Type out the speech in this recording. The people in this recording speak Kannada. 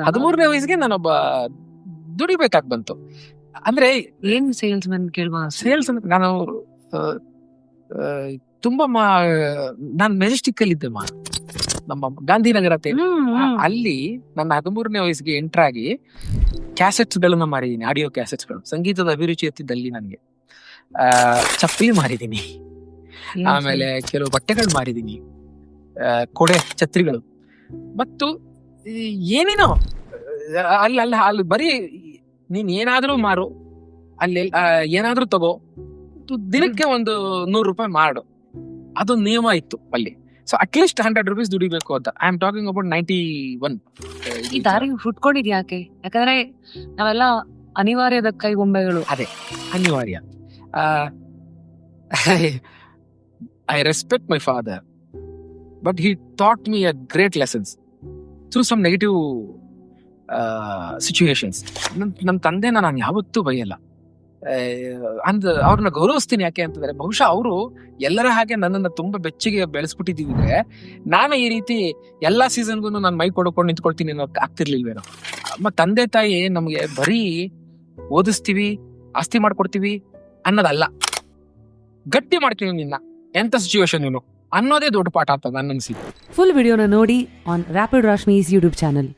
13ನೇ ವಯಸ್ಸಿಗೆ ನಾನೊಬ್ಬ ದುಡಿಬೇಕಾಗಿ ಬಂತು. ಅಂದ್ರೆ ಏನ್ ಸೇಲ್ಸ್ ಮೆನ್ ಕೇಳ್ಬೋದು? ಸೇಲ್ಸ್ ಅಂದ್ರೆ ನಾನು ತುಂಬಾ ನಾನು ಮೆಜೆಸ್ಟಿಕ್ ಅಲ್ಲಿ ಇದ್ದೆ ನಮ್ಮ ಗಾಂಧಿನಗರ ಅಂತ ಹೇಳಿ. ಅಲ್ಲಿ ನನ್ನ 13ನೇ ವಯಸ್ಸಿಗೆ ಎಂಟರ್ ಆಗಿ ಕ್ಯಾಸೆಟ್ಸ್ ಗಳನ್ನ ಮಾರಿದೀನಿ, ಆಡಿಯೋ ಕ್ಯಾಸೆಟ್ಸ್ ಗಳು. ಸಂಗೀತದ ಅಭಿರುಚಿ ಎತ್ತಿದ್ದಲ್ಲಿ ನನಗೆ ಚಪ್ಪಲಿ ಮಾರಿದೀನಿ, ಆಮೇಲೆ ಕೆಲವು ಬಟ್ಟೆಗಳು ಮಾರಿದೀನಿ, ಕೊಡೆ ಛತ್ರಿಗಳು, ಮತ್ತು ಏನೇನೋ ಅಲ್ಲಿ ಬರೀ ನೀನ್ ಏನಾದ್ರೂ ಮಾರು, ಅಲ್ಲಿ ಏನಾದ್ರೂ ತಗೋ, ದಿನಕ್ಕೆ ಒಂದು 100 ರೂಪಾಯಿ ಮಾಡು, ಅದೊಂದು ನಿಯಮ ಇತ್ತು ಅಲ್ಲಿ. ಸೊ ಅಟ್ಲೀಸ್ಟ್ 100 ರೂಪೀಸ್ ದುಡಿಬೇಕು ಅಂತ. I am talking about 91. ಈ ದಾರಿ ಹುಟ್ಕೊಂಡಿದ್ ಯಾಕೆ? ಯಾಕಂದ್ರೆ ನಾವೆಲ್ಲ ಅನಿವಾರ್ಯದ ಕೈಗೊಂಬೆಗಳು. ಅದೇ ಅನಿವಾರ್ಯ. I respect my father, but he taught me a great lessons through some negative situations. ನನ್ನ ತಂದೆನ ನಾನು ಯಾವತ್ತೂ ಬೈಯಲ್ಲ, ಅವ್ರನ್ನ ಗೌರವಿಸ್ತೀನಿ. ಯಾಕೆ ಅಂತಂದ್ರೆ ಬಹುಶಃ ಅವರು ಎಲ್ಲರ ಹಾಗೆ ನನ್ನನ್ನು ತುಂಬಾ ಬೆಚ್ಚಗೆ ಬೆಳೆಸ್ಬಿಟ್ಟಿದ್ರೆ ನಾನು ಈ ರೀತಿ ಎಲ್ಲಾ ಸೀಸನ್ಗೂ ನಾನು ಮೈ ಕೊಡ್ಕೊಂಡು ನಿಂತ್ಕೊಳ್ತೀನಿ ಅನ್ನೋ ಆಗ್ತಿರ್ಲಿಲ್ವೇನೋ. ತಂದೆ ತಾಯಿ ನಮ್ಗೆ ಬರೀ ಓದಿಸ್ತೀವಿ, ಆಸ್ತಿ ಮಾಡ್ಕೊಡ್ತೀವಿ ಅನ್ನೋದಲ್ಲ, ಗಟ್ಟಿ ಮಾಡ್ತೀವಿ ನಿನ್ನ ಎಂತ ಸಿಚುವೇಶನ್ ಅನ್ನೋದೇ ದೊಡ್ಡ ಪಾಠ ಅಂತ ನನ್ನ ಅನ್ಸಿತ್ತು. ಫುಲ್ ವಿಡಿಯೋನ ನೋಡಿ ಆನ್ ರ್ಯಾಪಿಡ್ ರಾಶ್ಮೀಸ್ ಯೂಟ್ಯೂಬ್ ಚಾನಲ್.